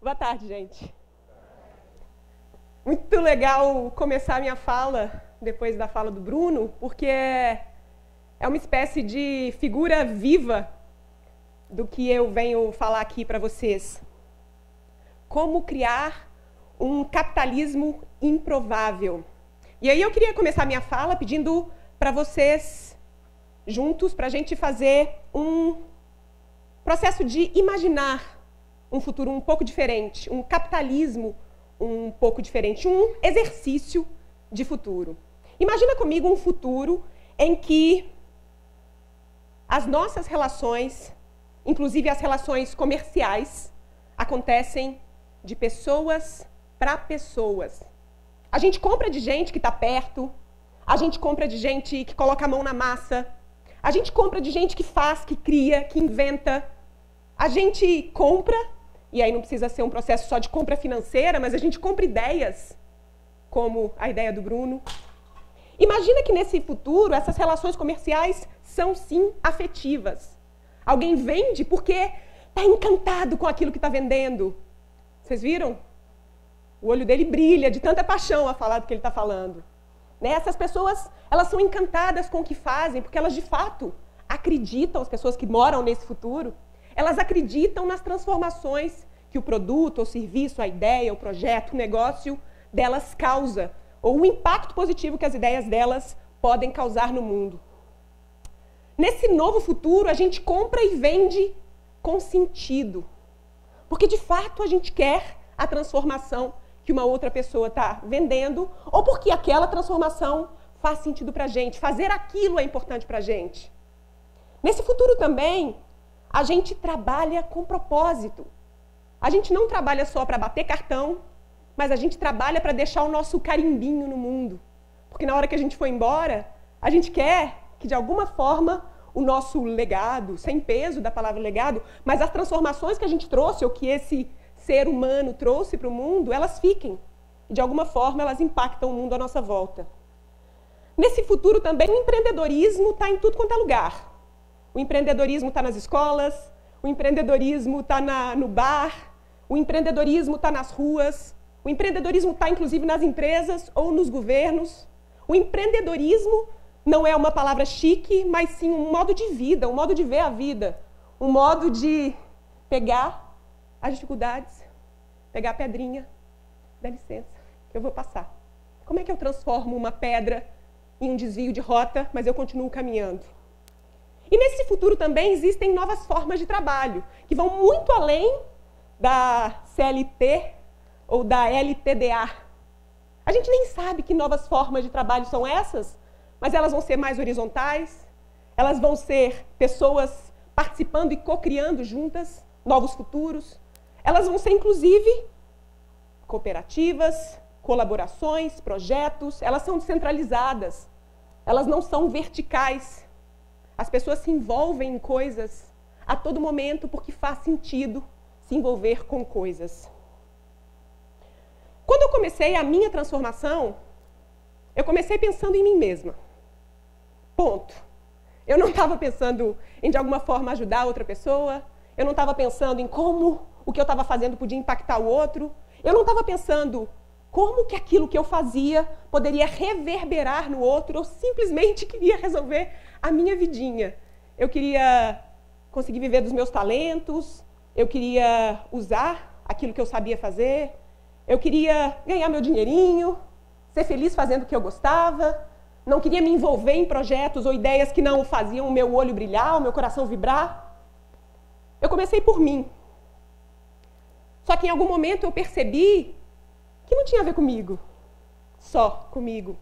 Boa tarde, gente. Muito legal começar a minha fala depois da fala do Bruno, porque é uma espécie de figura viva do que eu venho falar aqui para vocês. Como criar um capitalismo improvável. E aí eu queria começar a minha fala pedindo para vocês, juntos, para a gente fazer um processo de imaginar um futuro um pouco diferente, um capitalismo um pouco diferente, um exercício de futuro. Imagina comigo um futuro em que as nossas relações, inclusive as relações comerciais, acontecem de pessoas para pessoas. A gente compra de gente que está perto, a gente compra de gente que coloca a mão na massa, a gente compra de gente que faz, que cria, que inventa. A gente compra, e aí não precisa ser um processo só de compra financeira, mas a gente compra ideias, como a ideia do Bruno. Imagina que nesse futuro essas relações comerciais são sim afetivas. Alguém vende porque está encantado com aquilo que está vendendo. Vocês viram? O olho dele brilha de tanta paixão a falar do que ele está falando. Né? Essas pessoas, elas são encantadas com o que fazem, porque elas de fato acreditam, as pessoas que moram nesse futuro, elas acreditam nas transformações que o produto, o serviço, a ideia, o projeto, o negócio delas causa, ou o impacto positivo que as ideias delas podem causar no mundo. Nesse novo futuro, a gente compra e vende com sentido, porque de fato a gente quer a transformação que uma outra pessoa está vendendo, ou porque aquela transformação faz sentido para a gente, fazer aquilo é importante para a gente. Nesse futuro também, a gente trabalha com propósito. A gente não trabalha só para bater cartão, mas a gente trabalha para deixar o nosso carimbinho no mundo. Porque na hora que a gente for embora, a gente quer que, de alguma forma, o nosso legado, sem peso da palavra legado, mas as transformações que a gente trouxe, ou que esse ser humano trouxe para o mundo, elas fiquem. E, de alguma forma, elas impactam o mundo à nossa volta. Nesse futuro também, o empreendedorismo está em tudo quanto é lugar. O empreendedorismo está nas escolas, o empreendedorismo está no bar, o empreendedorismo está nas ruas, o empreendedorismo está, inclusive, nas empresas ou nos governos. O empreendedorismo não é uma palavra chique, mas sim um modo de vida, um modo de ver a vida, um modo de pegar as dificuldades, pegar a pedrinha, dá licença, que eu vou passar. Como é que eu transformo uma pedra em um desvio de rota, mas eu continuo caminhando? E nesse futuro também existem novas formas de trabalho, que vão muito além da CLT ou da LTDA. A gente nem sabe que novas formas de trabalho são essas, mas elas vão ser mais horizontais, elas vão ser pessoas participando e co-criando juntas novos futuros. Elas vão ser, inclusive, cooperativas, colaborações, projetos, elas são descentralizadas, elas não são verticais. As pessoas se envolvem em coisas a todo momento porque faz sentido se envolver com coisas. Quando eu comecei a minha transformação, eu comecei pensando em mim mesma. Ponto. Eu não estava pensando em, de alguma forma, ajudar outra pessoa. Eu não estava pensando em como o que eu estava fazendo podia impactar o outro. Eu não estava pensando como que aquilo que eu fazia poderia reverberar no outro. Eu simplesmente queria resolver a minha vidinha. Eu queria conseguir viver dos meus talentos, eu queria usar aquilo que eu sabia fazer, eu queria ganhar meu dinheirinho, ser feliz fazendo o que eu gostava, não queria me envolver em projetos ou ideias que não faziam o meu olho brilhar, o meu coração vibrar. Eu comecei por mim. Só que em algum momento eu percebi que não tinha a ver comigo, só comigo.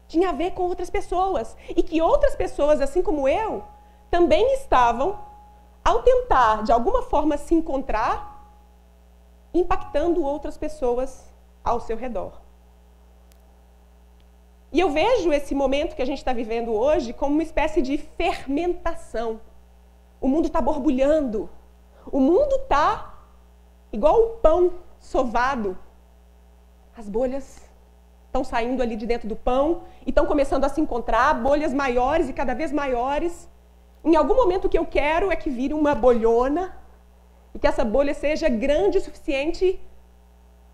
Tinha a ver com outras pessoas. E que outras pessoas, assim como eu, também estavam, ao tentar, de alguma forma, se encontrar, impactando outras pessoas ao seu redor. E eu vejo esse momento que a gente está vivendo hoje como uma espécie de fermentação. O mundo está borbulhando. O mundo está igual um pão sovado. As bolhas estão saindo ali de dentro do pão e estão começando a se encontrar, bolhas maiores e cada vez maiores. Em algum momento o que eu quero é que vire uma bolhona e que essa bolha seja grande o suficiente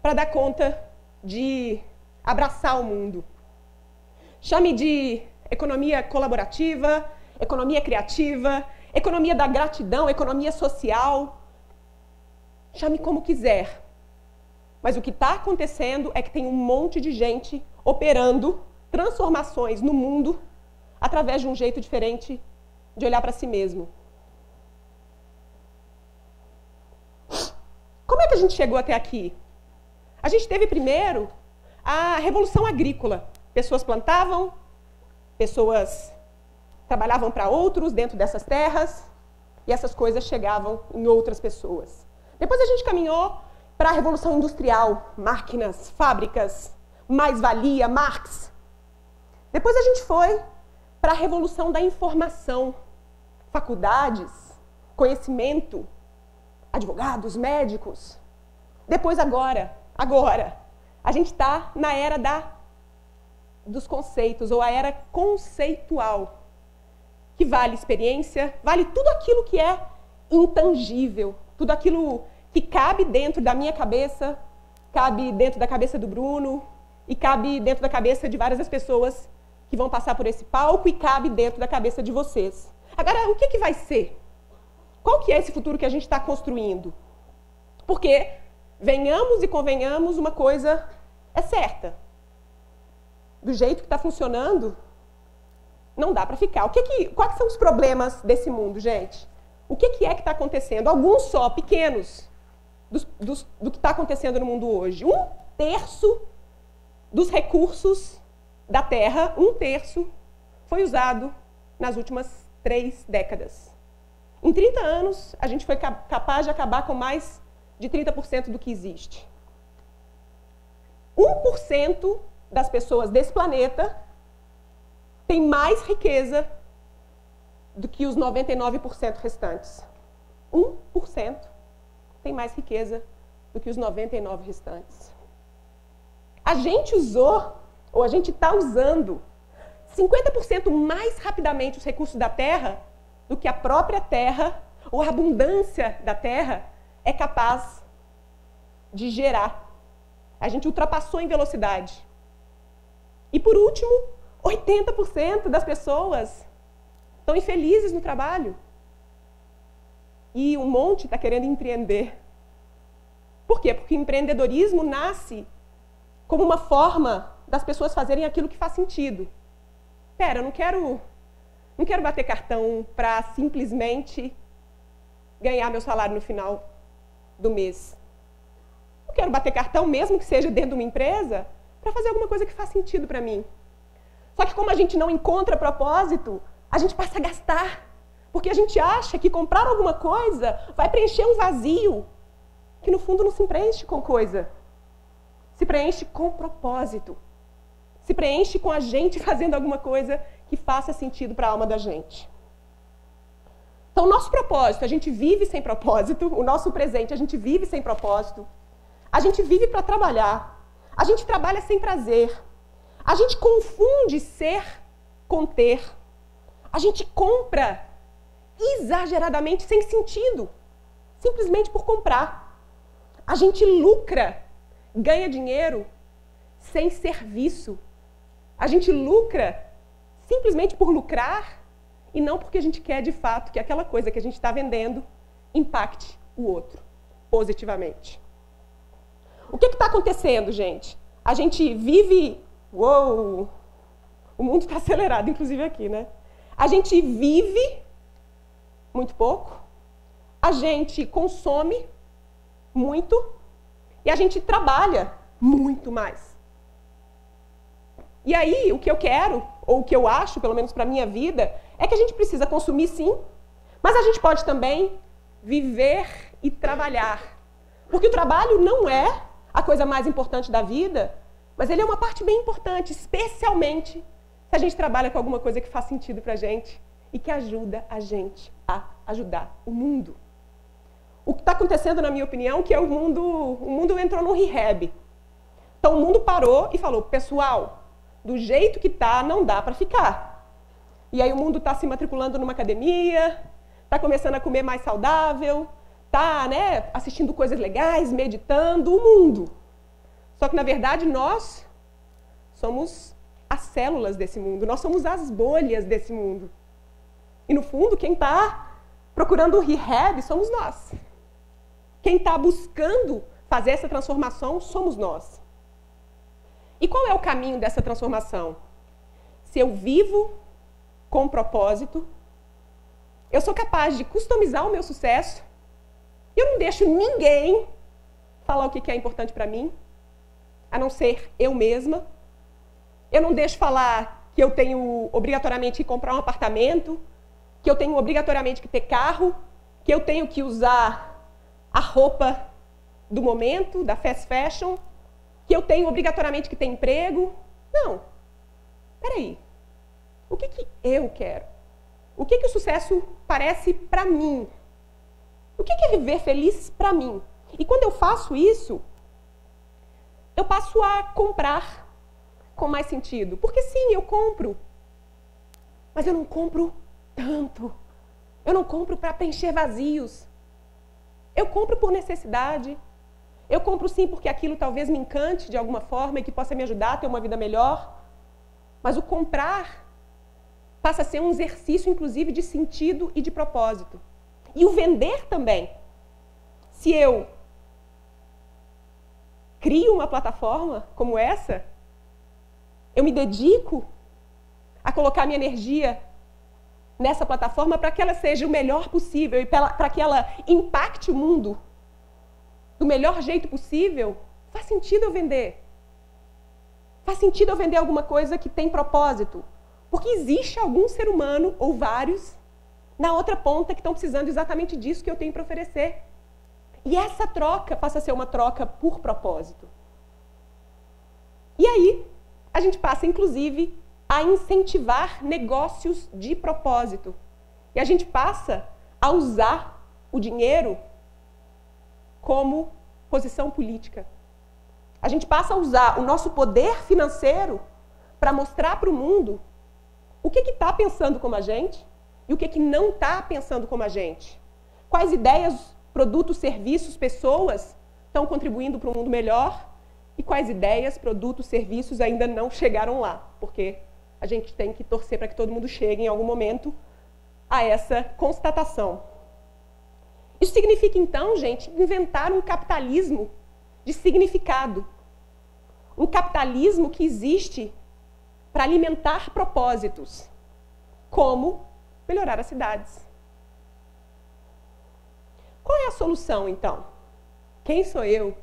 para dar conta de abraçar o mundo. Chame de economia colaborativa, economia criativa, economia da gratidão, economia social. Chame como quiser. Mas o que está acontecendo é que tem um monte de gente operando transformações no mundo através de um jeito diferente de olhar para si mesmo. Como é que a gente chegou até aqui? A gente teve primeiro a Revolução Agrícola. Pessoas plantavam, pessoas trabalhavam para outros dentro dessas terras, e essas coisas chegavam em outras pessoas. Depois a gente caminhou para a Revolução Industrial, máquinas, fábricas, mais-valia, Marx. Depois a gente foi para a Revolução da Informação, faculdades, conhecimento, advogados, médicos. Depois agora, a gente está na era dos conceitos, ou a era conceitual, que vale experiência, vale tudo aquilo que é intangível, tudo aquilo que cabe dentro da minha cabeça, cabe dentro da cabeça do Bruno, e cabe dentro da cabeça de várias das pessoas que vão passar por esse palco, e cabe dentro da cabeça de vocês. Agora, o que vai ser? Qual que é esse futuro que a gente está construindo? Porque, venhamos e convenhamos, uma coisa é certa. Do jeito que está funcionando, não dá para ficar. Quais são os problemas desse mundo, gente? O que é que está acontecendo? Alguns só, pequenos, do que está acontecendo no mundo hoje. 1/3 dos recursos da Terra, 1/3, foi usado nas últimas 3 décadas. Em 30 anos, a gente foi capaz de acabar com mais de 30% do que existe. 1% das pessoas desse planeta tem mais riqueza do que os 99% restantes. 1% tem mais riqueza do que os 99% restantes. A gente usou, ou a gente está usando, 50% mais rapidamente os recursos da Terra do que a própria Terra, ou a abundância da Terra, é capaz de gerar. A gente ultrapassou em velocidade. E, por último, 80% das pessoas estão infelizes no trabalho. E um monte está querendo empreender. Por quê? Porque o empreendedorismo nasce como uma forma das pessoas fazerem aquilo que faz sentido. Pera, eu não quero bater cartão para simplesmente ganhar meu salário no final do mês. Eu quero bater cartão, mesmo que seja dentro de uma empresa, para fazer alguma coisa que faz sentido para mim. Só que como a gente não encontra propósito, a gente passa a gastar. Porque a gente acha que comprar alguma coisa vai preencher um vazio, que no fundo não se preenche com coisa. Se preenche com propósito. Se preenche com a gente fazendo alguma coisa que faça sentido para a alma da gente. Então, o nosso propósito, a gente vive sem propósito. O nosso presente, a gente vive sem propósito. A gente vive para trabalhar. A gente trabalha sem prazer. A gente confunde ser com ter. A gente compra exageradamente sem sentido, simplesmente por comprar. A gente lucra, ganha dinheiro sem serviço. A gente lucra simplesmente por lucrar e não porque a gente quer de fato que aquela coisa que a gente está vendendo impacte o outro positivamente. O que está acontecendo, gente? A gente vive... Uou! O mundo está acelerado, inclusive aqui, né? A gente vive muito pouco, a gente consome muito e a gente trabalha muito mais. E aí, o que eu quero, ou o que eu acho, pelo menos para a minha vida, é que a gente precisa consumir sim, mas a gente pode também viver e trabalhar. Porque o trabalho não é a coisa mais importante da vida, mas ele é uma parte bem importante, especialmente se a gente trabalha com alguma coisa que faz sentido para a gente e que ajuda a gente a ajudar o mundo. O que está acontecendo, na minha opinião, é que o mundo entrou num rehab. Então o mundo parou e falou, pessoal, do jeito que está, não dá para ficar. E aí o mundo está se matriculando numa academia, está começando a comer mais saudável, tá, né, assistindo coisas legais, meditando, o mundo. Só que, na verdade, nós somos as células desse mundo, nós somos as bolhas desse mundo. E, no fundo, quem está procurando o rehab somos nós. Quem está buscando fazer essa transformação somos nós. E qual é o caminho dessa transformação? Se eu vivo com propósito, eu sou capaz de customizar o meu sucesso, eu não deixo ninguém falar o que é importante para mim, a não ser eu mesma. Eu não deixo falar que eu tenho obrigatoriamente que comprar um apartamento, que eu tenho obrigatoriamente que ter carro, que eu tenho que usar a roupa do momento, da fast fashion, que eu tenho obrigatoriamente que ter emprego. Não. Peraí. O que eu quero? O que o sucesso parece para mim? O que é viver feliz para mim? E quando eu faço isso, eu passo a comprar com mais sentido. Porque sim, eu compro. Mas eu não compro tanto. Eu não compro para preencher vazios. Eu compro por necessidade. Eu compro sim porque aquilo talvez me encante de alguma forma e que possa me ajudar a ter uma vida melhor. Mas o comprar passa a ser um exercício, inclusive, de sentido e de propósito. E o vender também. Se eu crio uma plataforma como essa, eu me dedico a colocar minha energia nessa plataforma para que ela seja o melhor possível e para que ela impacte o mundo do melhor jeito possível, faz sentido eu vender. Faz sentido eu vender alguma coisa que tem propósito. Porque existe algum ser humano, ou vários, na outra ponta que estão precisando exatamente disso que eu tenho para oferecer. E essa troca passa a ser uma troca por propósito. E aí, a gente passa, inclusive, a incentivar negócios de propósito. E a gente passa a usar o dinheiro como posição política. A gente passa a usar o nosso poder financeiro para mostrar para o mundo o que está pensando como a gente e o que não está pensando como a gente. Quais ideias, produtos, serviços, pessoas estão contribuindo para um mundo melhor e quais ideias, produtos, serviços ainda não chegaram lá. Porque a gente tem que torcer para que todo mundo chegue em algum momento a essa constatação. Isso significa, então, gente, inventar um capitalismo de significado. Um capitalismo que existe para alimentar propósitos, como melhorar as cidades. Qual é a solução, então? Quem sou eu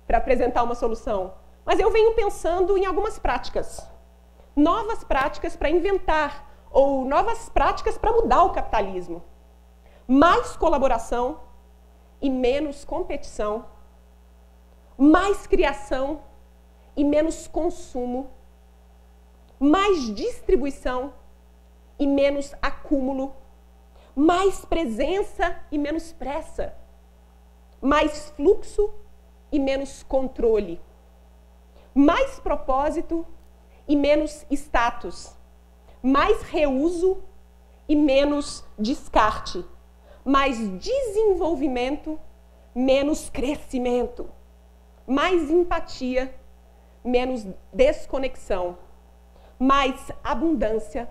para apresentar uma solução? Mas eu venho pensando em algumas práticas. Novas práticas para inventar, ou novas práticas para mudar o capitalismo. Mais colaboração e menos competição. Mais criação e menos consumo. Mais distribuição e menos acúmulo. Mais presença e menos pressa. Mais fluxo e menos controle. Mais propósito e menos status. Mais reuso e menos descarte. Mais desenvolvimento, menos crescimento. Mais empatia, menos desconexão. Mais abundância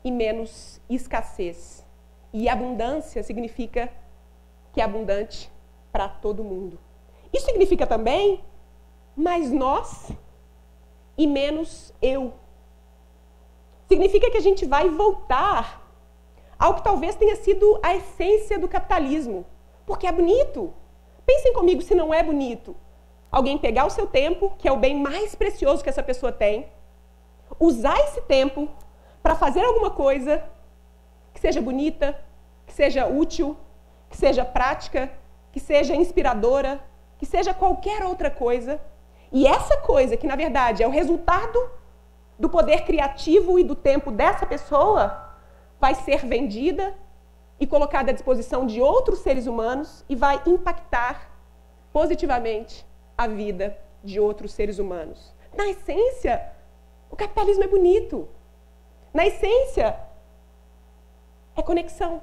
e menos escassez. E abundância significa que é abundante para todo mundo. Isso significa também mais nós e menos eu. Significa que a gente vai voltar ao que talvez tenha sido a essência do capitalismo. Porque é bonito. Pensem comigo se não é bonito. Alguém pegar o seu tempo, que é o bem mais precioso que essa pessoa tem, usar esse tempo para fazer alguma coisa que seja bonita, que seja útil, que seja prática, que seja inspiradora, que seja qualquer outra coisa. E essa coisa, que na verdade é o resultado do poder criativo e do tempo dessa pessoa, vai ser vendida e colocada à disposição de outros seres humanos e vai impactar positivamente a vida de outros seres humanos. Na essência, o capitalismo é bonito. Na essência, é conexão.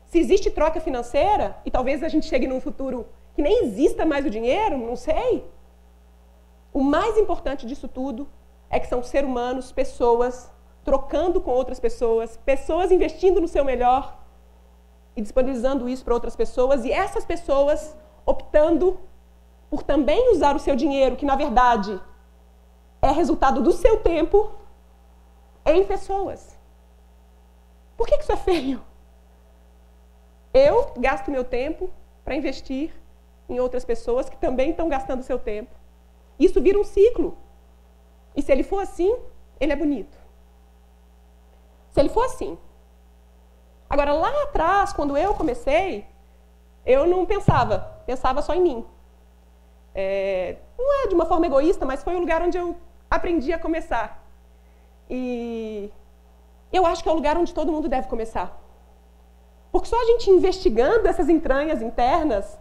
Se existe troca financeira, e talvez a gente chegue num futuro que nem exista mais o dinheiro, não sei. O mais importante disso tudo é que são seres humanos, pessoas, trocando com outras pessoas, pessoas investindo no seu melhor e disponibilizando isso para outras pessoas, e essas pessoas optando por também usar o seu dinheiro, que na verdade é resultado do seu tempo, em pessoas. Por que isso é feio? Eu gasto meu tempo para investir em outras pessoas que também estão gastando seu tempo. Isso vira um ciclo. E se ele for assim, ele é bonito. Se ele for assim. Agora, lá atrás, quando eu comecei, eu não pensava só em mim. Não é de uma forma egoísta, mas foi o lugar onde eu aprendi a começar. E eu acho que é o lugar onde todo mundo deve começar. Porque só a gente investigando essas entranhas internas,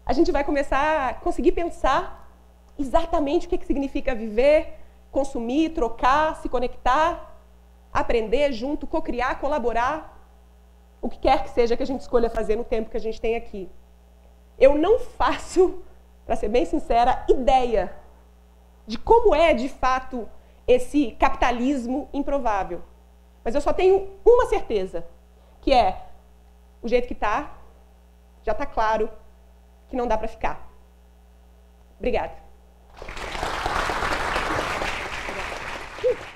a gente vai começar a conseguir pensar exatamente o que significa viver, consumir, trocar, se conectar, aprender junto, cocriar, colaborar, o que quer que seja que a gente escolha fazer no tempo que a gente tem aqui. Eu não faço, para ser bem sincera, ideia de como é, de fato, esse capitalismo improvável. Mas eu só tenho uma certeza, que é o jeito que está, já está claro que não dá para ficar. Obrigada.